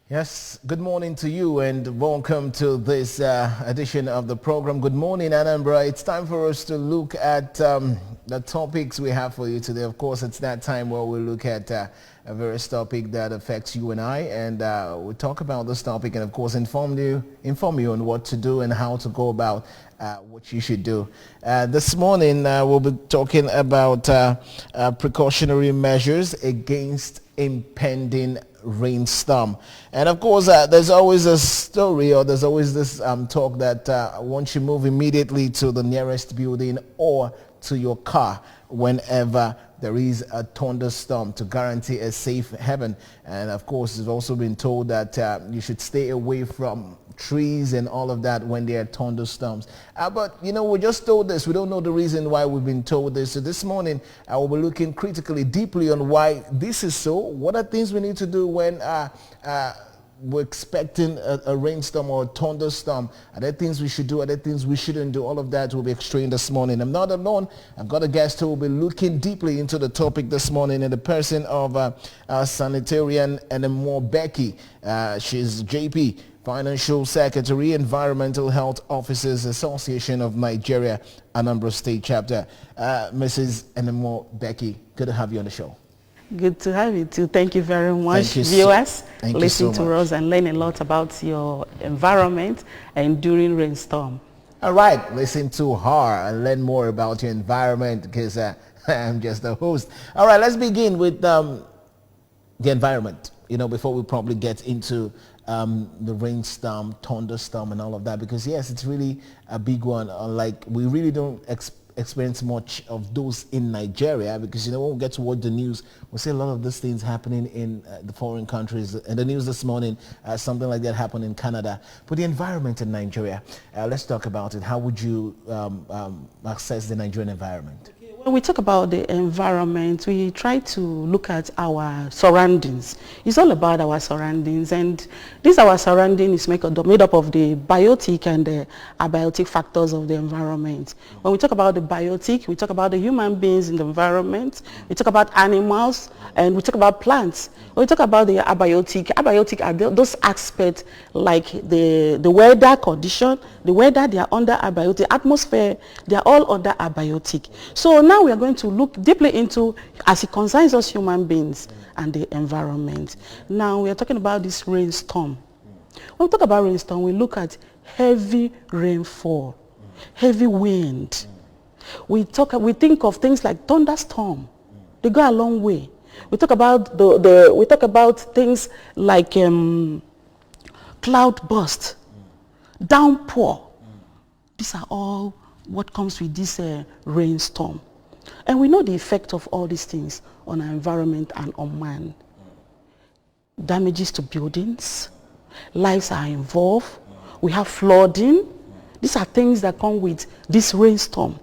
Yes, good morning to you and welcome to this edition of the program. Good morning, Anambra. It's time for us to look at the topics we have for you today. Of course, it's that time where we look at a various topic that affects you and I, and we talk about this topic and, of course, inform you on what to do and how to go about what you should do. This morning, we'll be talking about precautionary measures against impending rainstorm. And of course, there's always a story, or there's always this talk that once you move immediately to the nearest building or to your car whenever there is a thunderstorm to guarantee a safe haven. And of course, it's also been told that you should stay away from trees and all of that when there are thunderstorms. But you know, we're just told this. We don't know the reason why we've been told this. So this morning, I will be looking critically, deeply on why this is so. What are things we need to do when we're expecting a rainstorm or a thunderstorm? Are there things we should do? Are there things we shouldn't do? All of that will be explained this morning. I'm not alone. I've got a guest who will be looking deeply into the topic this morning in the person of sanitarian Anambra Becky. She's JP, Financial Secretary, Environmental Health Officers Association of Nigeria, Anambra State Chapter. Mrs. Anambra Becky, good to have you on the show. Good to have you too. Thank you very much, viewers. Listen to us and learn a lot about your environment and during rainstorm. All right, listen to her and learn more about your environment because I'm just a host. All right, let's begin with the environment, you know, before we probably get into the rainstorm, thunderstorm and all of that, because yes, it's really a big one. Like, we really don't experience much of those in Nigeria, because you know, when we get to watch the news, we see a lot of these things happening in the foreign countries. In the news this morning, something like that happened in Canada. But the environment in Nigeria, let's talk about it. How would you assess the Nigerian environment? When we talk about the environment, we try to look at our surroundings. It's all about our surroundings, and our surrounding is made up of the biotic and the abiotic factors of the environment. When we talk about the biotic, we talk about the human beings in the environment, we talk about animals, and we talk about plants. When we talk about the abiotic are those aspects like the weather condition, the weather, they are under abiotic, atmosphere, they are all under abiotic. So now we are going to look deeply into, as it concerns us human beings and the environment. Now we are talking about this rainstorm. When we talk about rainstorm, we look at heavy rainfall, heavy wind. We think of things like thunderstorm. They go a long way. We talk about we talk about things like cloud burst, downpour. These are all what comes with this rainstorm. And we know the effect of all these things on our environment and on man. Damages to buildings, lives are involved, we have flooding. These are things that come with this rainstorm.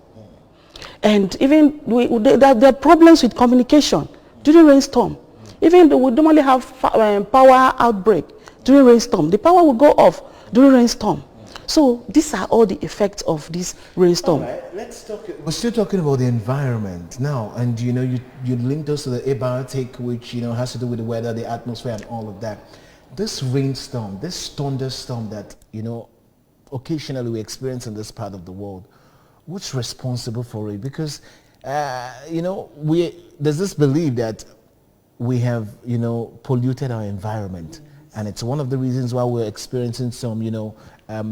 And even there are problems with communication during rainstorm. Even though we normally have power outbreak during rainstorm, the power will go off during rainstorm. So these are all the effects of this rainstorm. All right, let's talk. We're still talking about the environment now, and you know, you linked us to the abiotic, which you know has to do with the weather, the atmosphere, and all of that. This rainstorm, this thunderstorm that you know occasionally we experience in this part of the world, what's responsible for it? Because you know, there's this belief that we have polluted our environment, and it's one of the reasons why we're experiencing some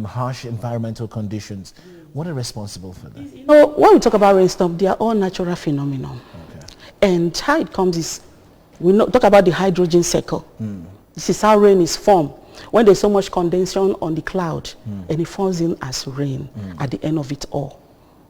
harsh environmental conditions. What are responsible for that? You know, when we talk about rainstorm, they are all natural phenomena. Okay. And how it comes is, we talk about the hydrogen cycle. This is how rain is formed. When there's so much condensation on the cloud, and it falls in as rain at the end of it all.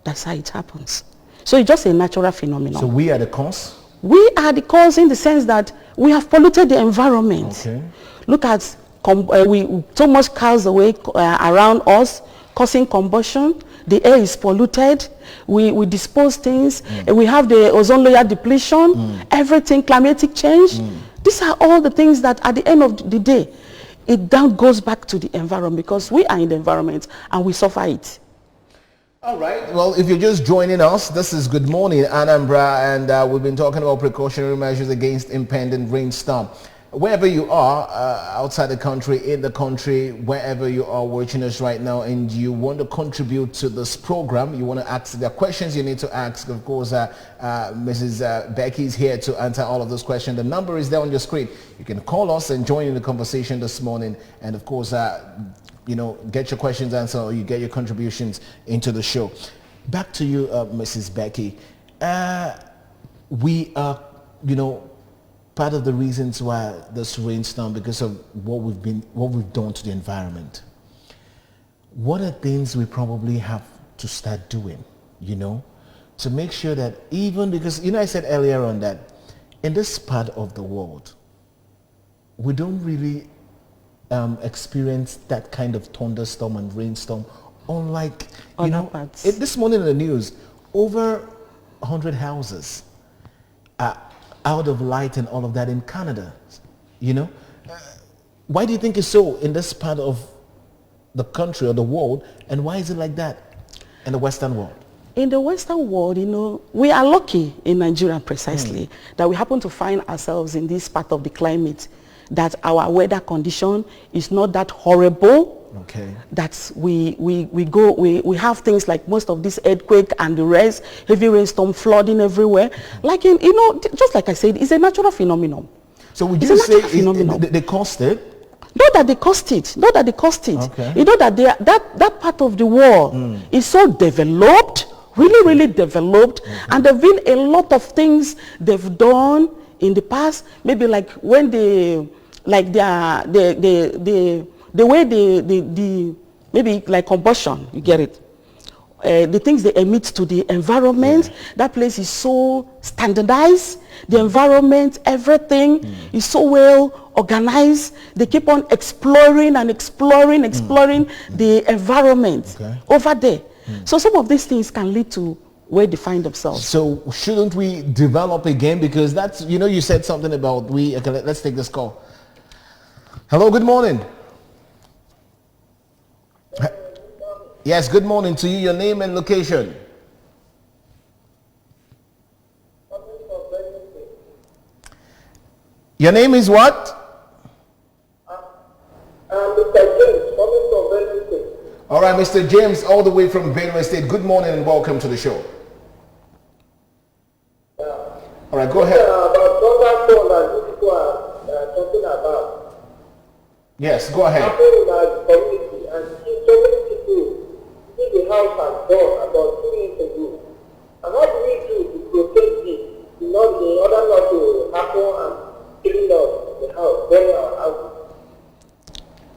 That's how it happens. So it's just a natural phenomenon. So we are the cause? We are the cause in the sense that we have polluted the environment. Okay. Look at so much cars away around us, causing combustion. The air is polluted. We dispose things. We have the ozone layer depletion. Everything, climatic change. These are all the things that at the end of the day, it down goes back to the environment, because we are in the environment and we suffer it. All right. Well, if you're just joining us, this is Good Morning Anambra, and we've been talking about precautionary measures against impending rainstorm. wherever you are, outside the country, in the country, wherever you are watching us right now, and you want to contribute to this program, you want to ask, there are questions you need to ask. Of course, Mrs. Becky is here to answer all of those questions. The number is there on your screen. You can call us and join in the conversation this morning, and of course, get your questions answered, or you get your contributions into the show. Back to you, Mrs. Becky. We are, part of the reasons why this rainstorm, because of what we've done to the environment. What are things we probably have to start doing, to make sure that even, because, I said earlier on that in this part of the world, we don't really experience that kind of thunderstorm and rainstorm, unlike, this morning in the news, over 100 houses are out of light and all of that in Canada, why do you think it's so in this part of the country or the world, and why is it like that in the Western world? In the Western world, we are lucky in Nigeria precisely that we happen to find ourselves in this part of the climate, that our weather condition is not that horrible. Okay. That we have things like most of this earthquake and the rest, heavy rainstorm, flooding everywhere. Like just like I said, it's a natural phenomenon. So would you say they caused it? Not that they caused it. Not that they caused it. Okay. That that part of the world is so developed, really developed, and there've been a lot of things they've done in the past. Maybe like when the way they maybe like combustion, you get it. The things they emit to the environment, that place is so standardized. The environment, everything is so well organized. They keep on exploring and exploring the environment over there. So some of these things can lead to where they find themselves. So shouldn't we develop again? Because that's, you said something about okay, let's take this call. Hello, good morning. Yes, good morning to you. Your name and location. Your name is what? Mr. James, coming from Benue State. All right, Mr. James, all the way from Benue State. Good morning and welcome to the show. All right, go ahead. About thunderstorm that you people are talking about. Yes, go ahead. Happening in our community, and so many people see the house has gone about 2 years ago. And what do we do to protect it in order not to happen and killing up the house, burning our house?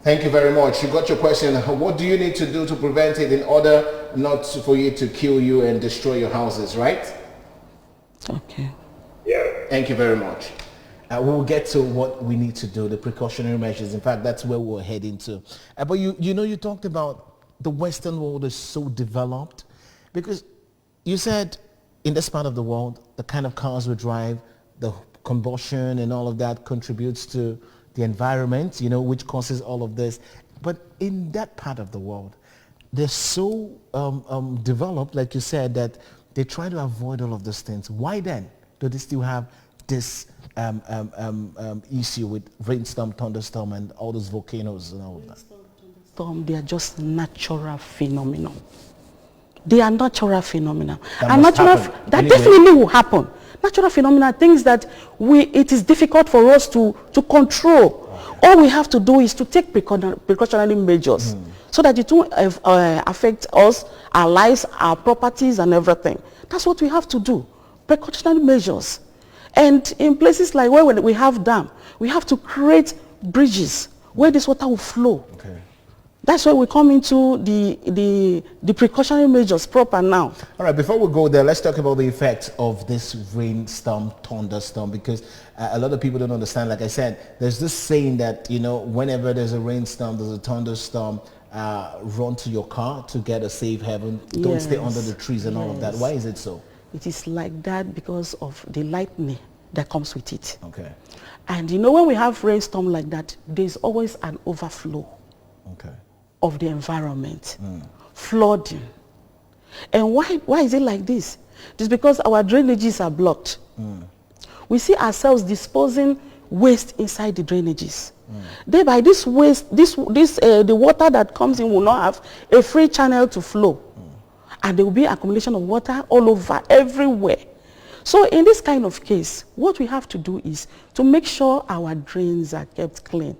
Thank you very much. You got your question. What do you need to do to prevent it in order not for you to kill you and destroy your houses, right? Okay. Yeah. Thank you very much. We'll get to what we need to do, the precautionary measures. In fact, that's where we're heading to. But you talked about the Western world is so developed, because you said in this part of the world, the kind of cars we drive, the combustion and all of that contributes to the environment, which causes all of this. But in that part of the world, they're so developed, like you said, that they try to avoid all of those things. Why then do they still have this issue with rainstorm, thunderstorm, and all those volcanoes and all of that? They are just natural phenomena. They are natural phenomena. That Definitely will happen. Natural phenomena, things that it is difficult for us to control. Okay. All we have to do is to take precautionary measures so that it won't affect us, our lives, our properties, and everything. That's what we have to do. Precautionary measures. And in places like where we have dam, we have to create bridges where this water will flow. Okay. That's where we come into the precautionary measures proper now. All right, before we go there, let's talk about the effects of this rainstorm, thunderstorm, because a lot of people don't understand. Like I said, there's this saying that, whenever there's a rainstorm, there's a thunderstorm, run to your car to get a safe haven. Don't stay under the trees and all of that. Why is it so? It is like that because of the lightning that comes with it. Okay. And when we have rainstorm like that, there's always an overflow. Okay. Of the environment, flooding. And why is it like this? It's because our drainages are blocked. We see ourselves disposing waste inside the drainages. Thereby, this waste, the water that comes in will not have a free channel to flow. And there will be accumulation of water all over, everywhere. So in this kind of case, what we have to do is to make sure our drains are kept clean.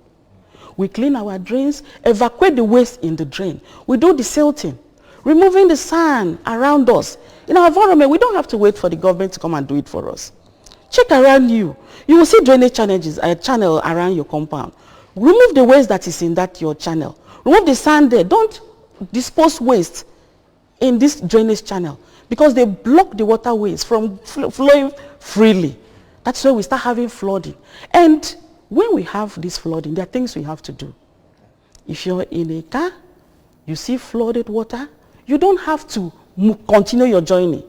We clean our drains, evacuate the waste in the drain. We do the silting, removing the sand around us. In our environment, we don't have to wait for the government to come and do it for us. Check around you. You will see drainage channel around your compound. Remove the waste that is in that your channel. Remove the sand there. Don't dispose waste in this drainage channel because they block the waterways from flowing freely. That's why we start having flooding. And when we have this flooding, there are things we have to do. If you're in a car, you see flooded water, you don't have to continue your journey.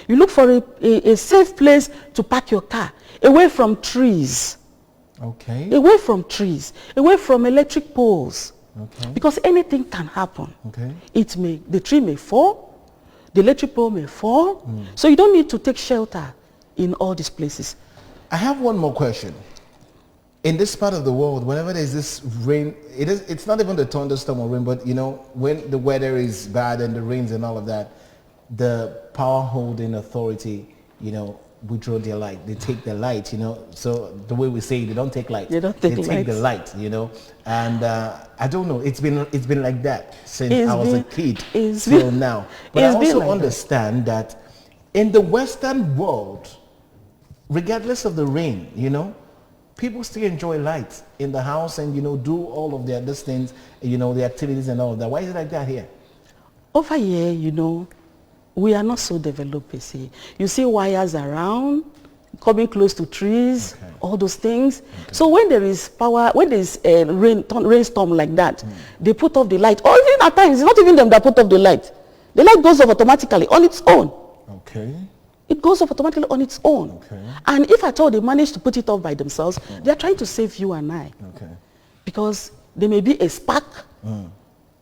You look for a safe place to park your car, away from trees. Okay. Away from trees, away from electric poles. Okay. Because anything can happen. Okay. The tree may fall, the electric pole may fall, so you don't need to take shelter in all these places. I have one more question. In this part of the world, whenever there's this rain, it's not even the thunderstorm or rain, but you know, when the weather is bad and the rains and all of that, the power holding authority, you know, withdraw their light. They take the light, you know. So the way we say, they don't take light. They don't take They take the light, you know. And I don't know. It's been like that since I was a kid till now. But I also understand that in the Western world, regardless of the rain, you know, people still enjoy light in the house and, you know, do all of their other things, you know, the activities and all of that. Why is it like that here? Over here, you know, we are not so developed, you see wires around, coming close to trees, all those things. Okay. So when there is power, when there is a rainstorm like that, they put off the light. Or even at times, it's not even them that put off the light. The light goes off automatically on its own. Okay. It goes off automatically on its own. Okay. And if at all they manage to put it off by themselves, they are trying to save you and I. Okay. Because there may be a spark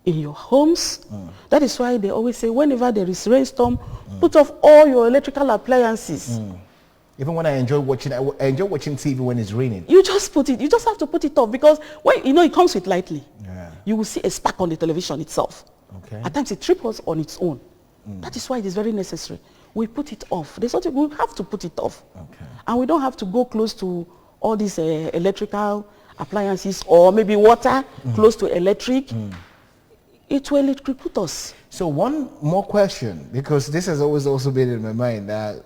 in your homes. That is why they always say whenever there is rainstorm, put off all your electrical appliances. Even when I enjoy watching TV when it's raining. You just have to put it off because when you know it comes with lightly. Yeah. You will see a spark on the television itself. Okay. At times it triples on its own. That is why it is very necessary. We put it off. There's something we have to put it off. Okay. And we don't have to go close to all these electrical appliances or maybe water close to electric. It will electrocute us. So one more question, because this has always also been in my mind, that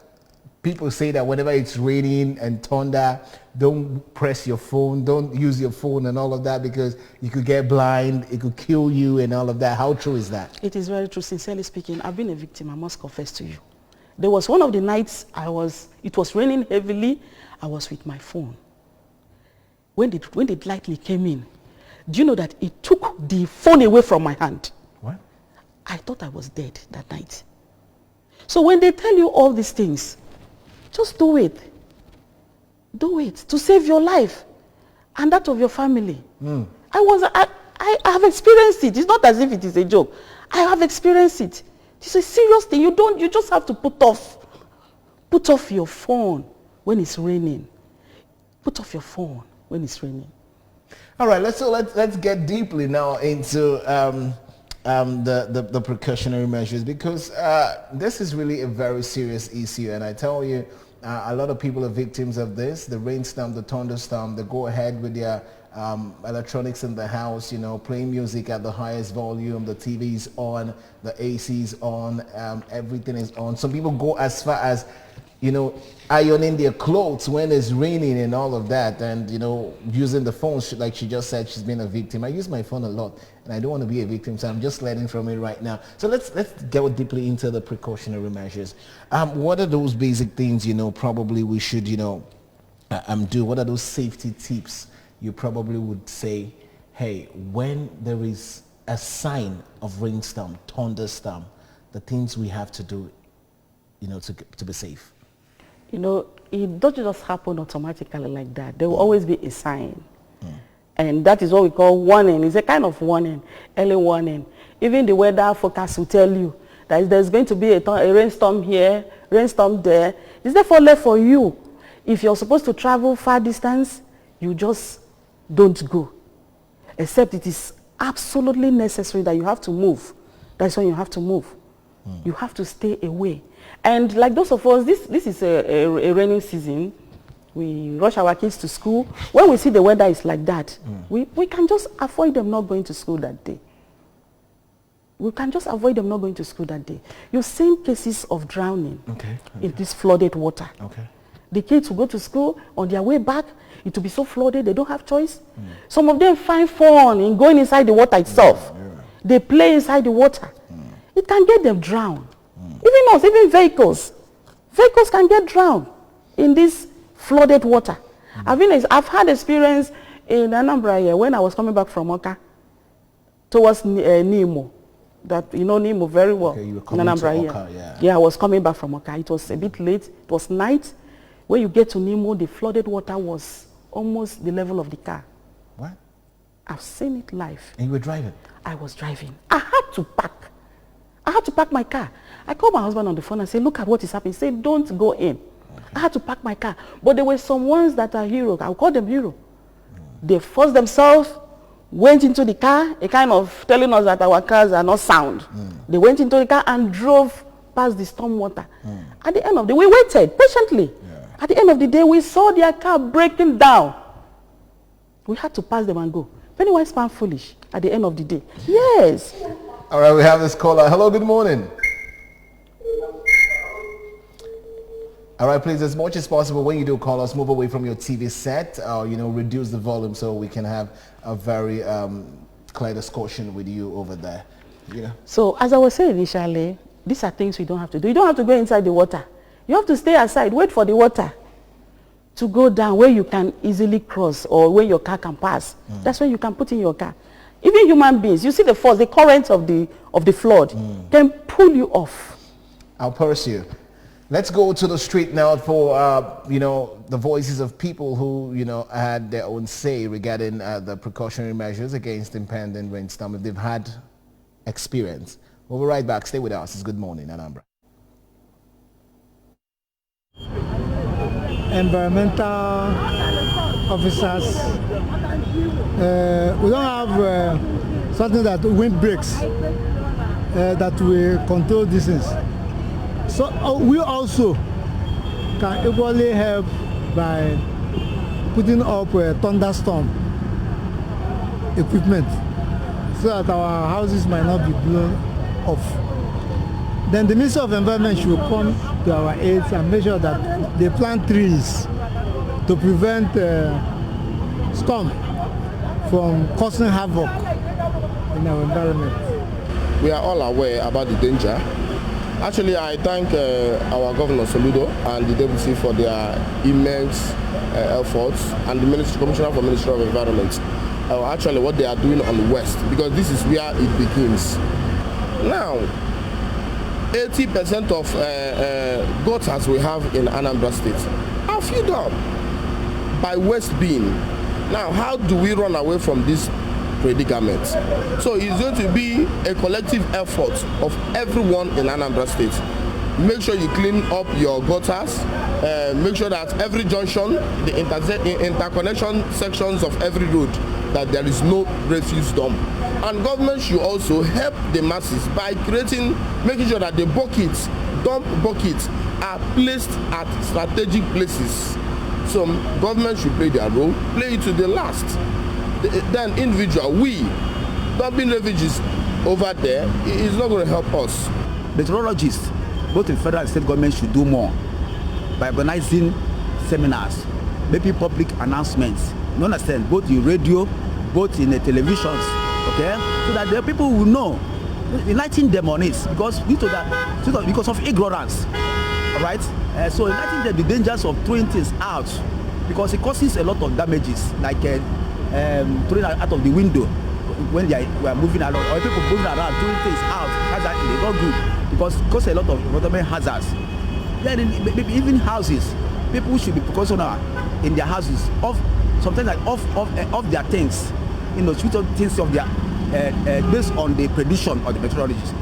people say that whenever it's raining and thunder, don't press your phone, don't use your phone and all of that because you could get blind, it could kill you and all of that. How true is that? It is very true. Sincerely speaking, I've been a victim, I must confess to you. There was one of the nights it was raining heavily, I was with my phone. When it lightly came in, do you know that it took the phone away from my hand? What? I thought I was dead that night. So when they tell you all these things, just do it. Do it to save your life and that of your family. I have experienced it. It's not as if it is a joke. I have experienced it. It's a serious thing. You just have to put off your phone when it's raining. Put off your phone when it's raining. All right, let's get deeply now into the precautionary measures, because this is really a very serious issue, and I tell you, a lot of people are victims of this. The rainstorm, the thunderstorm, they go ahead with their electronics in the house, you know, playing music at the highest volume, the TV is on, the AC is on, everything is on. Some people go as far as, you know, ironing their clothes when it's raining and all of that, and, you know, using the phone, like she just said, she's been a victim. I use my phone a lot, and I don't want to be a victim, so I'm just learning from it right now. So let's go deeply into the precautionary measures. What are those basic things, you know, probably we should, you know, do? What are those safety tips you probably would say, hey, when there is a sign of rainstorm, thunderstorm, the things we have to do, you know, to be safe? You know, it doesn't just happen automatically like that. There will always be a sign. And that is what we call warning. It's a kind of warning, early warning. Even the weather forecast will tell you that there's going to be a rainstorm here, rainstorm there. It's therefore left for you. If you're supposed to travel far distance, you just don't go. Except it is absolutely necessary that you have to move. That's when you have to move. You have to stay away. And like those of us, this is a rainy season. We rush our kids to school. When we see the weather is like that, we can just avoid them not going to school that day. We can just avoid them not going to school that day. You've seen cases of drowning in this flooded water. The kids will go to school, on their way back, it will be so flooded, they don't have choice. Some of them find fun in going inside the water itself. They play inside the water. It can get them drowned. Even us, even vehicles. Vehicles can get drowned in this flooded water. I've had experience in Anambra here when I was coming back from Oka towards Nemo. That you know Nemo very well. You were in coming Anambra to Oka, here. Yeah, I was coming back from Oka. It was a bit late. It was night. When you get to Nemo, the flooded water was almost the level of the car. What? I've seen it live. And you were driving? I was driving. I had to park. I had to park my car. I called my husband on the phone and said, look at what is happening. He said, don't go in. I had to park my car. But there were some ones that are heroes. I'll call them hero. They forced themselves, went into the car, a kind of telling us that our cars are not sound. They went into the car and drove past the storm water. At the end of the day, we waited patiently. At the end of the day, we saw their car breaking down. We had to pass them and go. Pennywise pound foolish at the end of the day. Yes. All right, we have this caller. Hello, good morning. All right, please, as much as possible, when you do call us, move away from your TV set, or, reduce the volume so we can have a very clear discussion with you over there. So, as I was saying initially, these are things we don't have to do. You don't have to go inside the water. You have to stay aside, wait for the water to go down where you can easily cross or where your car can pass. That's when you can put in your car. Even human beings, you see the force, the current of the flood can pull you off. I'll purse you. Let's go to the street now for, the voices of people who, had their own say regarding the precautionary measures against impending rainstorm, if they've had experience. We'll be right back. Stay with us. It's Good Morning, Anambra. Environmental officers, we don't have something that wind breaks that will control these things. So we also can equally help by putting up a thunderstorm equipment so that our houses might not be blown off. Then the Ministry of Environment should come to our aid and make sure that they plant trees to prevent storm from causing havoc in our environment. We are all aware about the danger. Actually, I thank our Governor Soludo and the Deputy for their immense efforts, and the Commissioner for Ministry of Environment. Actually, what they are doing on the West, because this is where it begins. Now, 80% of gutters we have in Anambra State are filled up by waste bin. Now, how do we run away from this predicament? So it's going to be a collective effort of everyone in Anambra State. Make sure you clean up your gutters. Make sure that every junction, the interconnection sections of every road, that there is no refuse dump. And government should also help the masses by making sure that the dump buckets are placed at strategic places. So government should play their role, play it to the last. Then individual, we dumping refugees over there is not going to help us. Meteorologists, both in federal and state government, should do more by organizing seminars, making public announcements. You understand? Both in radio, both in the televisions, okay, so that the people will know, enlighten them on it, because because of ignorance, all right. So enlighten them the dangers of throwing things out, because it causes a lot of damages, like throwing out of the window when we are moving around, or people moving around throwing things out. That's actually not good, because it causes a lot of environmental hazards. Then maybe even houses, people should be precautionary in their houses of sometimes like off their things, switch off things of their based on the prediction of the meteorologists.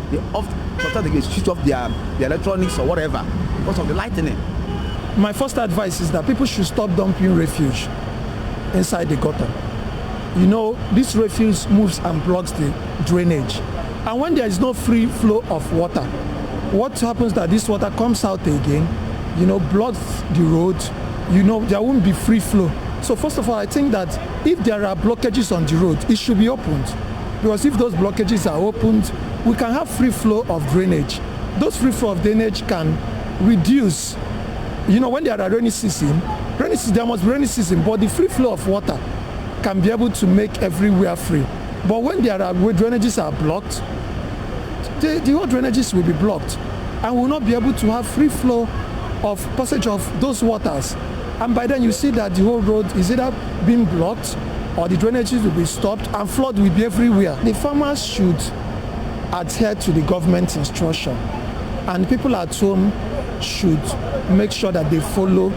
Sometimes they switch off their electronics or whatever because of the lightning. My first advice is that people should stop dumping refuge. inside the gutter. You know, this refuse moves and blocks the drainage. And when there is no free flow of water, what happens that this water comes out again, you know, blocks the road, you know, there won't be free flow. So first of all, I think that if there are blockages on the road, it should be opened. Because if those blockages are opened, we can have free flow of drainage. Those free flow of drainage can reduce, you know, when there are rainy season, there must be rainy season, but the free flow of water can be able to make everywhere free. But when there are where drainages are blocked, the whole drainages will be blocked and will not be able to have free flow of passage of those waters. And by then you see that the whole road is either being blocked or the drainages will be stopped and flood will be everywhere. The farmers should adhere to the government instruction, and people at home should make sure that they follow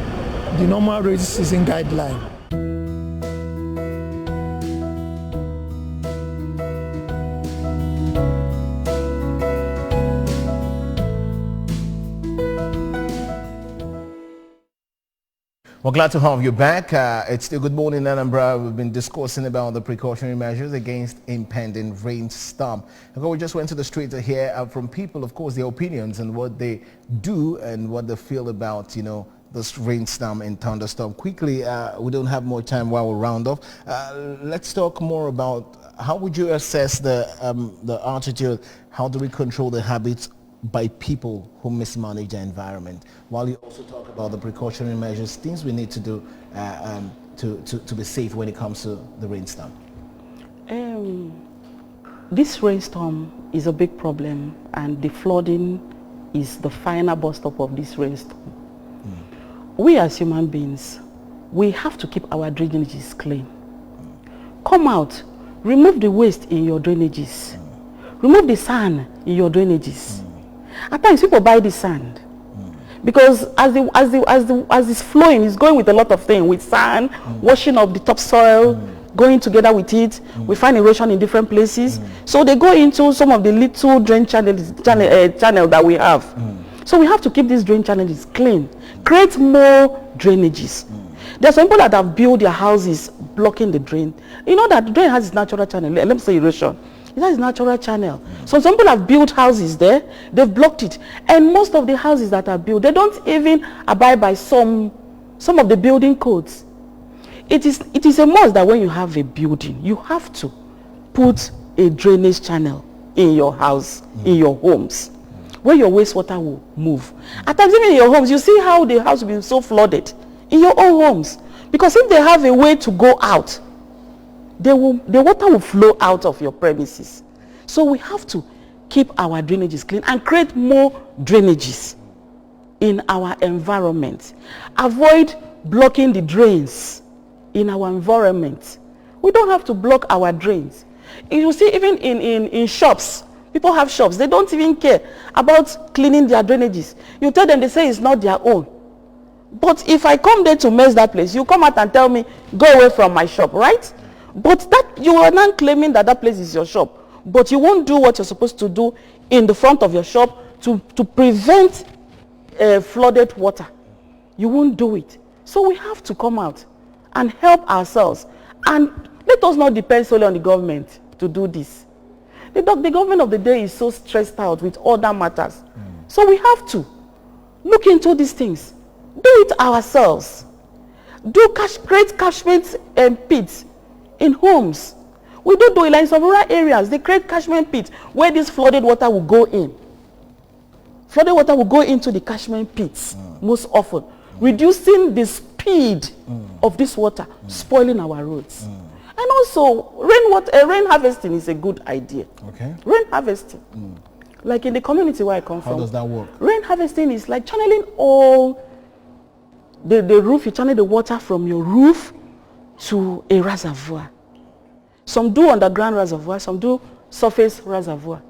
the normal rainy season guideline. We're glad to have you back. It's still Good Morning Anambra. We've been discussing about the precautionary measures against impending rainstorm. We just went to the street to hear from people, of course, their opinions and what they do and what they feel about, you know, this rainstorm and thunderstorm. Quickly, we don't have more time while we round off. Let's talk more about how would you assess the attitude? How do we control the habits by people who mismanage the environment, while you also talk about the precautionary measures, things we need to do to be safe when it comes to the rainstorm? This rainstorm is a big problem, and the flooding is the final bus stop of this rainstorm. We as human beings, we have to keep our drainages clean. Come out, remove the waste in your drainages. Remove the sand in your drainages. At times people buy the sand because as it's flowing, it's going with a lot of things, with sand, washing of the topsoil, going together with it. We find erosion in different places. So they go into some of the little drain channel that we have. So we have to keep these drain channels clean, create more drainages. There are some people that have built their houses blocking the drain. You know that the drain has its natural channel. Let me say erosion. It has its natural channel. So some people have built houses there, they've blocked it. And most of the houses that are built, they don't even abide by some of the building codes. It is a must that when you have a building, you have to put a drainage channel in your house, in your homes, where your wastewater will move. At times, even in your homes, you see how the house will be so flooded in your own homes. Because if they have a way to go out, the water will flow out of your premises. So we have to keep our drainages clean and create more drainages in our environment. Avoid blocking the drains in our environment. We don't have to block our drains. You see, even in shops, people have shops, they don't even care about cleaning their drainages. You tell them, they say it's not their own. But if I come there to mess that place, you come out and tell me, go away from my shop, right? But that you are not claiming that place is your shop. But you won't do what you're supposed to do in the front of your shop to prevent flooded water. You won't do it. So we have to come out and help ourselves. And let us not depend solely on the government to do this. The government of the day is so stressed out with other matters. So we have to look into these things. Do it ourselves. Create catchment pits in homes. We do it like in some rural areas. They create catchment pits where this flooded water will go in. Flooded water will go into the catchment pits most often, reducing the speed of this water, spoiling our roads. And also, rain harvesting is a good idea. Okay. Rain harvesting. Like in the community where I come from. How does that work? Rain harvesting is like channeling all the roof. You channel the water from your roof to a reservoir. Some do underground reservoir, some do surface reservoir.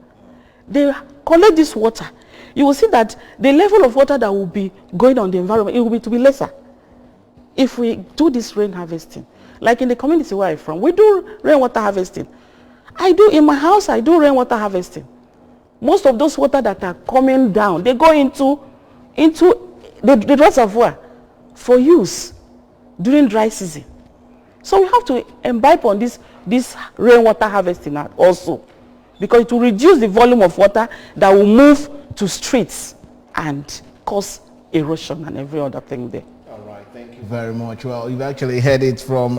They collect this water. You will see that the level of water that will be going on the environment, it will be lesser if we do this rain harvesting. Like in the community where I'm from, we do rainwater harvesting. In my house, I do rainwater harvesting. Most of those water that are coming down, they go into the reservoir for use during dry season. So we have to imbibe on this rainwater harvesting also, because it will reduce the volume of water that will move to streets and cause erosion and every other thing there. All right, thank you very much. Well, you've actually heard it from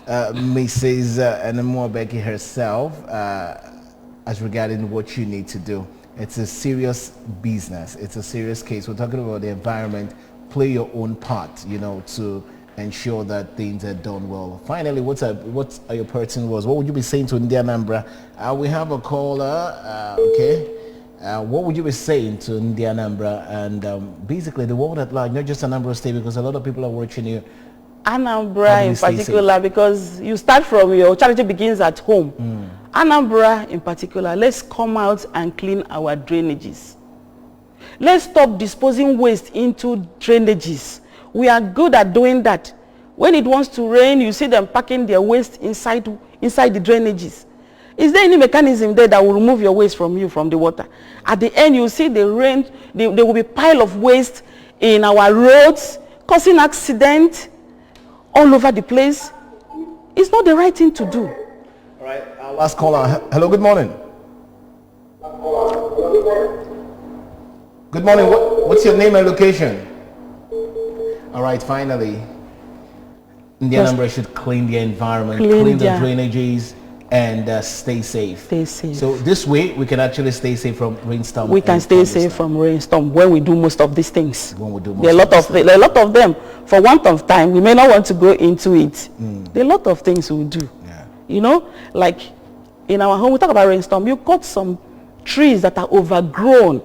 Mrs. Anambra Becky herself as regarding what you need to do. It's a serious business. It's a serious case. We're talking about the environment. Play your own part, you know, to ensure that things are done well. Finally, what are your personal words? What would you be saying to Anambra? We have a caller. Okay. What would you be saying to Anambra and basically the world at large, not just Anambra State, because a lot of people are watching you. Anambra in particular, because you start from your charity begins at home. Anambra in particular, let's come out and clean our drainages. Let's stop disposing waste into drainages. We are good at doing that. When it wants to rain, you see them packing their waste inside the drainages. Is there any mechanism there that will remove your waste from you, from the water? At the end, you see the rain, there will be a pile of waste in our roads, causing accidents all over the place. It's not the right thing to do. All right, our last caller. Hello, good morning. Good morning. What's your name and location? All right, finally, Anambra should clean the environment, clean the drainages, and stay safe. Stay safe. So this way, we can actually stay safe from rainstorm. We can stay safe from rainstorm when we do most of these things. When we do most there are a lot of them. For want of time, we may not want to go into it. There are a lot of things we do. Yeah. You know, like in our home, we talk about rainstorm. You cut some trees that are overgrown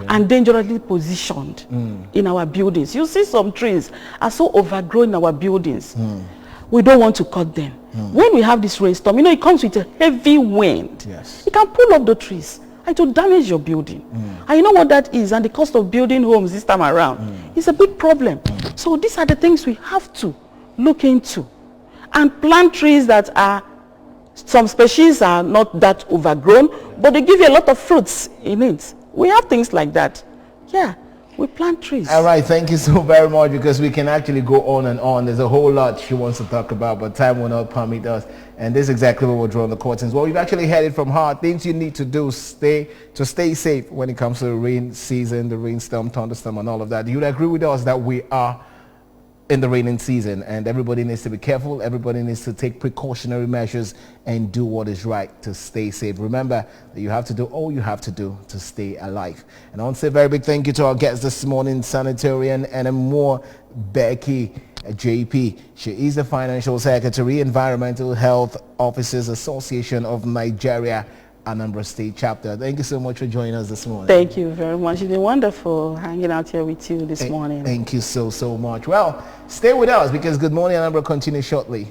and dangerously positioned in our buildings. You see some trees are so overgrown in our buildings. We don't want to cut them. When we have this rainstorm, you know, it comes with a heavy wind. Yes. It can pull up the trees and to damage your building. And you know what that is, and the cost of building homes this time around is a big problem. So these are the things we have to look into and plant trees that are, some species are not that overgrown, but they give you a lot of fruits in it. We have things like that. Yeah, we plant trees. All right, thank you so very much, because we can actually go on and on. There's a whole lot she wants to talk about, but time will not permit us. And this is exactly what we're drawing the curtains. Well, we've actually heard it from her. Things you need to do to stay safe when it comes to the rain season, the rainstorm, thunderstorm, and all of that. You would agree with us that we are in the raining season, and everybody needs to be careful. Everybody needs to take precautionary measures and do what is right to stay safe. Remember that you have to do all you have to do to stay alive. And I want to say a very big thank you to our guests this morning, Sanitarian Anambra Becky JP. She is the Financial Secretary, Environmental Health Officers Association of Nigeria, Anambra State Chapter. Thank you so much for joining us this morning. Thank you very much. It's been wonderful hanging out here with you this morning. Thank you so much. Well, stay with us, because Good Morning Anambra continues shortly.